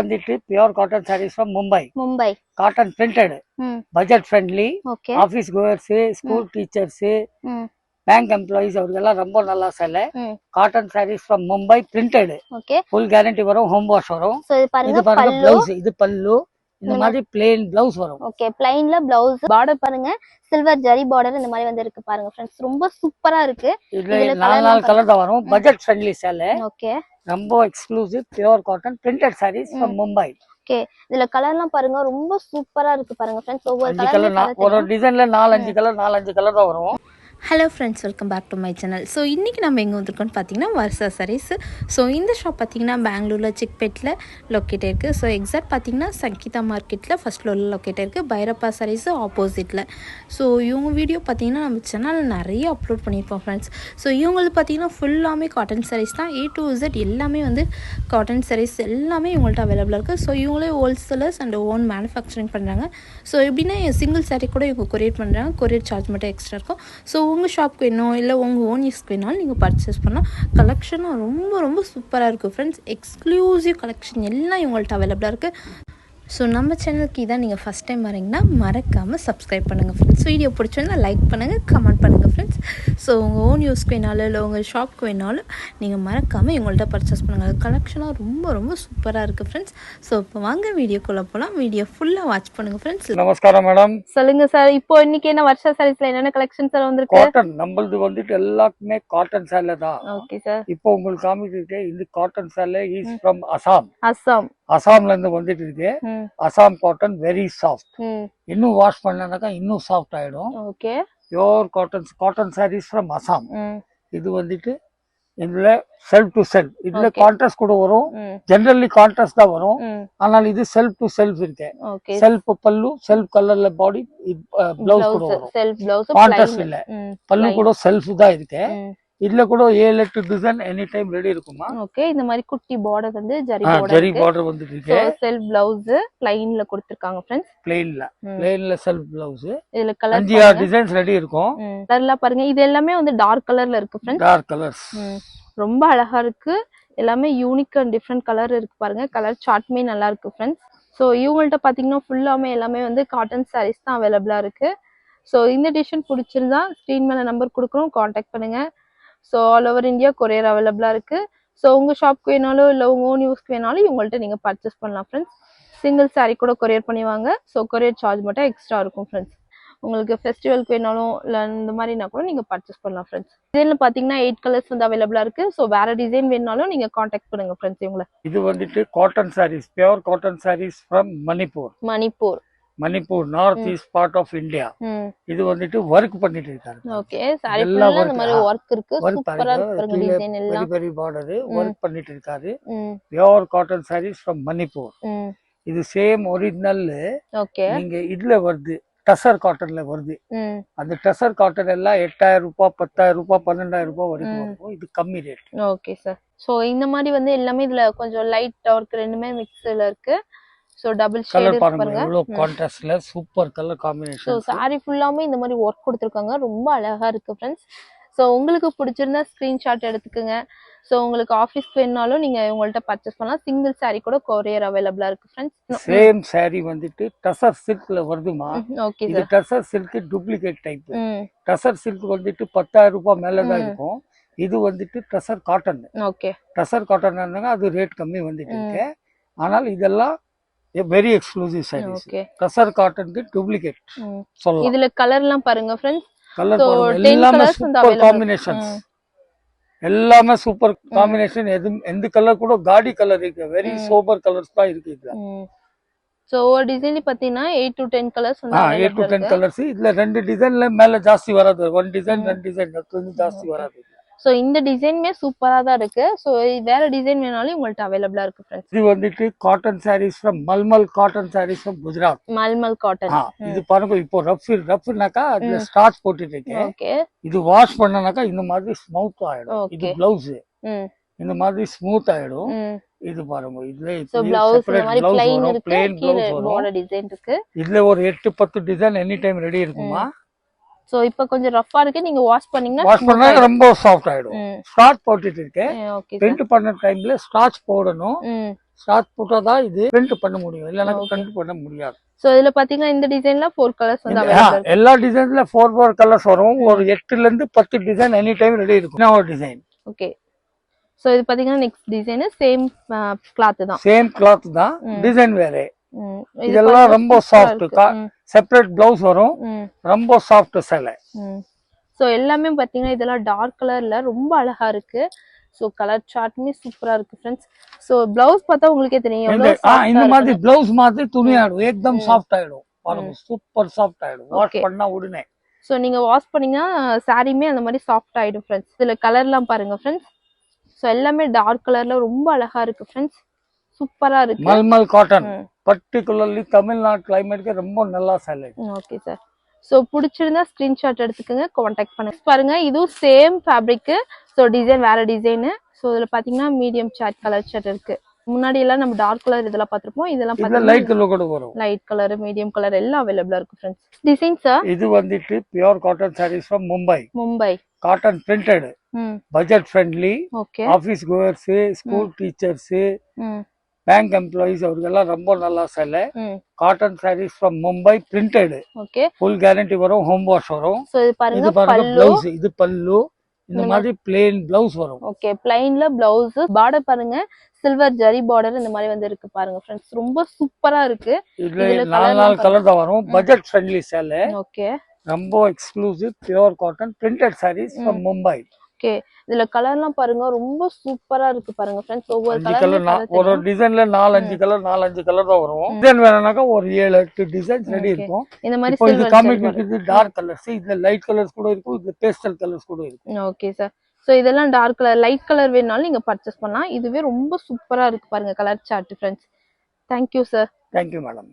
வந்துட்டு pure cotton sarees from Mumbai. Cotton printed, budget friendly, Okay. Office chores, school teachers, ம். Bank employees அவர்களெல்லாம் ரொம்ப நல்லா செல்ல. ம். Cotton sarees from Mumbai printed. Okay. Full guarantee வரும், ஹோம் வாஷ் வரும். So இது பாருங்க இது பாருங்க பல்லு. பிளவுஸ், இது பல்லு. இந்த மாதிரி plain blouse வரும். ஓகே, plainல blouse. பார்டர் பாருங்க சில்வர் ஜரி பார்டர் இந்த மாதிரி வந்து இருக்கு பாருங்க फ्रेंड्स. ரொம்ப சூப்பரா இருக்கு. இதுல நாலு கலர் தான் வரும். பட்ஜெட் ஃப்ரெண்ட்லி சேல. ஓகே. ரொம்ப exclusive pure cotton printed sarees from Mumbai. Okay, இதுல கலர்லாம் பாருங்க ரொம்ப சூப்பரா இருக்கு பாருங்க फ्रेंड्स. ஒவ்வொரு கலர் ஒரு டிசைன்ல 4-5 கலர் தான் வரும். Hello friends, welcome back to my channel. So இன்றைக்கி நம்ம எங்கே வந்திருக்கோம்னு பார்த்தீங்கன்னா வர்ஷா sarees. ஸோ இந்த ஷாப் பார்த்தீங்கன்னா பெங்களூரில் சிக்பேட்டில் லொக்கேட் இருக்குது. ஸோ எக்ஸாக்ட் பார்த்தீங்கன்னா சங்கீதா மார்க்கெட்டில் ஃபர்ஸ்ட் ஃப்ளோரில் லொக்கேட் இருக்குது. பைரப்பா sarees ஆப்போசிட்டில். ஸோ இவங்க வீடியோ பார்த்தீங்கன்னா நம்ம சேனலில் நிறைய அப்லோட் பண்ணியிருப்போம் ஃப்ரெண்ட்ஸ். ஸோ இவங்களுக்கு பார்த்தீங்கன்னா ஃபுல்லாமே காட்டன் sarees தான். A to Z எல்லாமே வந்து காட்டன் sarees எல்லாமே இவங்கள்ட்ட அவைலபிளாக இருக்குது. ஸோ இவங்களே ஹோல்சேலர்ஸ் அண்ட் ஓன் மேனுஃபேக்சரிங் பண்ணுறாங்க. ஸோ எப்படின்னா சிங்கிள் saree கூட இவங்க கொரியர் பண்ணுறாங்க. கொரியர் சார்ஜ் மட்டும் எக்ஸ்ட்ரா இருக்கும். ஸோ உங்கள் ஷாப்க்கு வேணும் இல்லை உங்கள் ஓன் யூஸ்க்கு வேணாலும் நீங்கள் பர்ச்சேஸ் பண்ணலாம். கலெக்ஷனும் ரொம்ப ரொம்ப சூப்பராக இருக்குது ஃப்ரெண்ட்ஸ். எக்ஸ்க்ளூசிவ் கலெக்ஷன் எல்லாம் இவங்கள்ட்ட அவைலபிளாக இருக்குது. ஸோ நம்ம சேனலுக்கு இதான் நீங்கள் ஃபஸ்ட் டைம் வரீங்கன்னா மறக்காமல் சப்ஸ்கிரைப் பண்ணுங்கள் ஃப்ரெண்ட்ஸ். வீடியோ பிடிச்சிருந்தா லைக் பண்ணுங்கள், கமெண்ட் பண்ணுங்கள் ஃப்ரெண்ட்ஸ். ஸோ உங்கள் ஓன் யூஸ்க்கு வேணாலும் இல்லை உங்கள் ஷாப்க்கு வேணாலும் நீங்கள் மறக்காமல் இவங்கள்ட்ட பர்ச்சேஸ் பண்ணுங்கள். கலெக்ஷனாக ரொம்ப ரொம்ப சூப்பராக இருக்குது ஃப்ரெண்ட்ஸ். ஸோ இப்போ வாங்க வீடியோக்குள்ளே போகலாம். வீடியோ ஃபுல்லாக வாட்ச் பண்ணுங்கள் ஃப்ரெண்ட்ஸ். நமஸ்காரம் மேடம். சொல்லுங்க சார், இப்போ இன்னைக்கு என்ன வர்ஷா sareesல என்னென்ன கலெக்ஷன் சார் வந்திருக்கு? காட்டன் நம்மளது வந்துட்டு எல்லாத்துமே காட்டன் சேலை தான். Okay sir. இப்போ உங்களுக்கு காமிக்கிட்டே இந்த காட்டன் சேலை இஸ் ஃப்ரம் அசாம். அசாம்ல இருந்து வந்துட்டு இருக்கு. Assam cotton very soft. இன்னும் வாஷ் பண்ணனாக்கா இன்னும் சாஃப்ட் ஆயிடும். Okay. Pure cotton sarees from Assam. இது வந்துட்டு இதுல செல்ஃப் டு செல்ஃப், இதுல கான்ட்ராஸ்ட் கூட வரும். ஜெனரலி கான்ட்ராஸ்ட் தான் வரும். ஆனால் இது செல்ஃப் டு செல்ஃப் இருக்கு. செல்ஃப் பல்லு, செல்ஃப் கலர்ல பாடி, பிளவுஸ் கூட வரும். செல்ஃப் பிளவுஸ் கான்ட்ராஸ்ட் இல்ல, பல்லு கூட செல்ஃப் தான் இருக்கு. இதுல கூட 7-8 டிசைன் எனி டைம் ரெடி இருக்குமா? ஓகே. இந்த மாதிரி குட்டி பார்டர் வந்து ஜரி பார்டர் வந்துட்டு இருக்கு. செல்ஃப் பிளவுஸ் பிளைன்ல கொடுத்திருக்காங்க फ्रेंड्स. பிளைன்ல செல்ஃப் பிளவுஸ். இதுல கலர் 5-6 டிசைன்ஸ் ரெடி இருக்கும். கலர்லாம் பாருங்க. இது எல்லாமே வந்து டார்க் கலர்ல இருக்கு फ्रेंड्स. டார்க் கலர்ஸ் ரொம்ப அழகா இருக்கு. எல்லாமே யூனிக் அண்ட் டிஃபரண்ட் கலர் இருக்கு பாருங்க. கலர் சார்ட்மே நல்லா இருக்கு फ्रेंड्स. சோ இவங்கள்ட்ட பாத்தீங்கன்னா ஃபுல்லாமே எல்லாமே வந்து காட்டன் sarees தான் அவைலபிளா இருக்கு. சோ இந்த டிசைன் பிடிச்சிருந்தா ஸ்கிரீன் மேல நம்பர் கொடுக்குறோம், கான்டாக்ட் பண்ணுங்க. So all over India courier அவைலபிளாக இருக்குது. ஸோ உங்கள் ஷாப்க்கு வேணாலும் இல்லை உங்கள் ஓன் யூஸ்க்கு வேணாலும் இவங்கள்ட்ட நீங்கள் பர்ச்சேஸ் பண்ணலாம் ஃப்ரெண்ட்ஸ். சிங்கிள் சாரீ கூட கொரியர் பண்ணிவாங்க. ஸோ கொரியர் சார்ஜ் மட்டும் எக்ஸ்ட்ரா இருக்கும் ஃப்ரெண்ட்ஸ். உங்களுக்கு ஃபெஸ்டிவலுக்கு வேணாலும் இல்லை இந்த மாதிரினா கூட நீங்கள் பர்ச்சேஸ் பண்ணலாம் ஃப்ரெண்ட்ஸ். டிசைனில் பார்த்தீங்கன்னா 8 கலர்ஸ் வந்து அவைலபிளாக இருக்குது. ஸோ வேறு டிசைன் வேணாலும் நீங்கள் கான்டாக்ட் பண்ணுங்கள் ஃப்ரெண்ட்ஸ் இவங்களை. இது வந்துட்டு cotton sarees, pure cotton sarees from Manipur north east part of India. இது வந்துட்டு ஒர்க் பண்ணிட்டு இருக்காங்க. ஓகே. சாரி ஃபுல்லா இந்த மாதிரி வர்க் இருக்கு. சூப்பரா இருக்கு டிசைன் எல்லாம். வெரி பார்டர் வர்க் பண்ணிட்டு இருக்காரு. Pure cotton sarees from Manipur. இது சேம் ஒரிஜினல். ஓகே. நீங்க இதுல வருது, டசர் காட்டன்ல வருது. அந்த டசர் காட்டன் எல்லாம் 8000 ரூபாய், 10,000 ரூபாய், 12,000 ரூபாய் வரைக்கும் வரும். இது கம்மி ரேட். Okay sir. சோ இந்த மாதிரி வந்து எல்லாமே இதுல கொஞ்சம் லைட் டார்க் ரெண்டுமே மிக்ஸ்ல இருக்கு. சோ டபுள் ஷேட் பாருங்க, எவ்வளவு கான்ட்ராஸ்ட்ல super colour combination. So sari ஃபுல்லாமே இந்த மாதிரி வர்க் கொடுத்திருக்காங்க. ரொம்ப அழகா இருக்கு फ्रेंड्स. சோ உங்களுக்கு பிடிச்சிருந்தா ஸ்கிரீன்ஷாட் எடுத்துக்கங்க. சோ உங்களுக்கு ஆபீஸ்க்கு வேணாலும் நீங்க உங்கள்ட்ட பர்ச்சேஸ் பண்ணலாம். சிங்கிள் சாரி கூட கொரியர் அவைலபிளா இருக்கு फ्रेंड्स. சேம் சாரி வந்துட்டு டசர் சில்க்ல வருதுமா. Okay sir. இது tussar silk duplicate type. Tussar silk வந்துட்டு 10,000 ரூபாய் மேல தான் இருக்கும். இது வந்துட்டு tussar cotton. Okay. Tussar cotton அது ரேட் கம்மி வந்துட்டு இருக்கு. ஆனால் இதெல்லாம் வெரி எக்ஸ்க்ளூசிவ் sarees. டசர் காட்டனுக்கு டூப்ளிகேட் சொல்லலாம். இதுல கலர்லாம் பாருங்க फ्रेंड्स. கலர் பாருங்க, எல்லாமே சூப்பர் காம்பினேஷன்ஸ். எல்லாமே சூப்பர் காம்பினேஷன். எந்த கலர் கூட காடி கலர் இருக்கு. வெரி சோபர் கலர்ஸ் தான் இருக்கு இதுல. சோ ஒரு டிசைன் பாத்தீங்கன்னா 8 to 10 கலர்ஸ் வந்து 8 to 10 கலர்ஸ். இதுல 2 டிசைன்ல மேல ஜாஸ்தி வராது. 1 டிசைன் 2 டிசைன் கொஞ்சம் ஜாஸ்தி வராது. சோ இந்த டிசைன்மே சூப்பரா தான் இருக்கு. சோ வேற டிசைன் வேணாலும் உங்கள்ட்ட அவைலபிளா இருக்கு फ्रेंड्स. இது வந்துட்டு cotton sarees from mulmul cotton sarees from Gujarat. Mulmul cotton. இது பாருங்க, இப்போ ரஃப்னாக்கா அதுல ஸ்டார்ச் போட்டுட்டு இருக்கேன். ஓகே. இது வாஷ் பண்ணனாக்கா இந்த மாதிரி ஸ்மூத் ஆயிடும். இது பிளவுஸ் இந்த மாதிரி ஸ்மூத் ஆயிடும். இது பாருங்க, இதுல செப்பரேட் பிளைன் இருக்கு. கீழ border டிசைன் இருக்கு. இதுல ஒரு 8-10 டிசைன் எனி டைம் ரெடி இருக்குமா. சோ இப்போ கொஞ்சம் ரஃப்பா இருக்கு. நீங்க வாஷ் பண்ணீங்கன்னா வாஷ் பண்ணா ரொம்ப சாஃப்ட் ஆயிடும். ஸ்டார்ச் போட்டுட்டு இருக்கேன். பிரிண்ட் பண்ண டைம்ல ஸ்டார்ச் போடணும். ஸ்டார்ச் போட்டாதான் இது பிரிண்ட் பண்ண முடியும், இல்லைன்னா பிரிண்ட் பண்ண முடியாது. சோ இதுல பாத்தீங்கன்னா இந்த டிசைன்ல 4 கலர்ஸ் வந்து அவைலபிள் இருக்கு. எல்லா டிசைன்ல 4 கலர்ஸ் வரும். ஒரு 8ல இருந்து 10 டிசைன் எனி டைம் ரெடி இருக்கும். ஒரு டிசைன். ஓகே. சோ இது பாத்தீங்கன்னா நெக்ஸ்ட் டிசைன் சேம் கிளாத் தான். சேம் கிளாத் தான், டிசைன் வேற. இதெல்லாம் ரொம்ப சாஃப்ட். செப்பரேட் பிளவுஸ் வரும். ரொம்ப சாஃப்ட் சேலை. சோ எல்லாமே பாத்தீங்கன்னா இதெல்லாம் டார்க் கலர்ல ரொம்ப அழகா இருக்கு. சோ கலர் சார்ட்டுமே சூப்பரா இருக்கு फ्रेंड्स. சோ பிளவுஸ் பார்த்தா உங்களுக்கே தெரியும் இந்த மாதிரி பிளவுஸ் மாதிரி துணி ஆடும், एकदम சாஃப்ட் ஆயிடும். பாருங்க சூப்பர் சாஃப்ட் ஆயிடும் வாஷ் பண்ணா உடனே. சோ நீங்க வாஷ் பண்ணீங்கன்னா சாரியுமே அந்த மாதிரி சாஃப்ட் ஆயிடும் फ्रेंड्स. இதுல கலர்லாம் பாருங்க फ्रेंड्स. சோ எல்லாமே டார்க் கலர்ல ரொம்ப அழகா இருக்கு फ्रेंड्स. சூப்பரா இருக்கு. மல்மல் காட்டன் பர்టిక్యులர்லி தமிழ்நாடு கிளைமேட்க்கு ரொம்ப நல்லா சேலை. Okay sir. சோ பிடிச்சிருந்தா ஸ்கிரீன்ஷாட் எடுத்துக்கங்க, கான்டாக்ட் பண்ணுங்க. பாருங்க இதுவும் சேம் ஃபேப்ரிக். சோ டிசைன் வேற டிசைன். சோ இதுல பாத்தீங்கன்னா மீடியம் சார்ட் கலர் சார்ட் இருக்கு. முன்னாடி எல்லாம் நம்ம டார்க் கலர் இதெல்லாம் பாத்திருப்போம். இதெல்லாம் பாத்தீங்கன்னா லைட் கலர் கூட வரும். லைட் கலர், மீடியம் கலர் எல்லாம் அவைலபிளா இருக்கு फ्रेंड्स. டிசைன் சார் இது வந்துட்டு pure cotton sarees from Mumbai. Cotton printed. Budget friendly. Okay. Office chores, school teachers, bank employees அவர்களெல்லாம் ரொம்ப நல்லா சேலை. Cotton sarees from Mumbai printed. Okay. Full guarantee வரும், ஹோம் வாஷ் வரும். சோ இது பாருங்க இது பாருங்க பிளவுஸ், இது பல்லு. இந்த மாதிரி பிளேன் பிளவுஸ் வரும். ஓகே. பிளைன்ல பிளவுஸ், பார்டர் பாருங்க சில்வர் ஜரி பார்டர் இந்த மாதிரி வந்து இருக்கு பாருங்க फ्रेंड्स. ரொம்ப சூப்பரா இருக்கு. இதுல 4 கலர் தான் வரும். பட்ஜெட் ஃப்ரெண்ட்லி சேலை. ஓகே. ரொம்ப exclusive pure cotton printed sarees from Mumbai. Okay. இதுல கலர்லாம் பாருங்க ரொம்ப சூப்பரா இருக்கு பாருங்க फ्रेंड्स. ஒவ்வொரு கலர் ஒரு டிசைன்ல 4-5 கலர் தான் வரும். டிசைன் வேணும்னாக்கா ஒரு 7-8 டிசைன்ஸ் ரெடி இருக்கும். இந்த மாதிரி இப்போ இது காமிக்கிறது டார்க் கலர்ஸ், இதுல லைட் கலர்ஸ் கூட இருக்கும், இதுல பேஸ்டல் கலர்ஸ் கூட இருக்கும். Okay sir. சோ இதெல்லாம் டார்க் கலர், லைட் கலர் வேணாலும் நீங்க பர்ச்சேஸ் பண்ணலாம். இதுவே ரொம்ப சூப்பரா இருக்கு பாருங்க colour chart friends. Thank you sir. Thank you madam.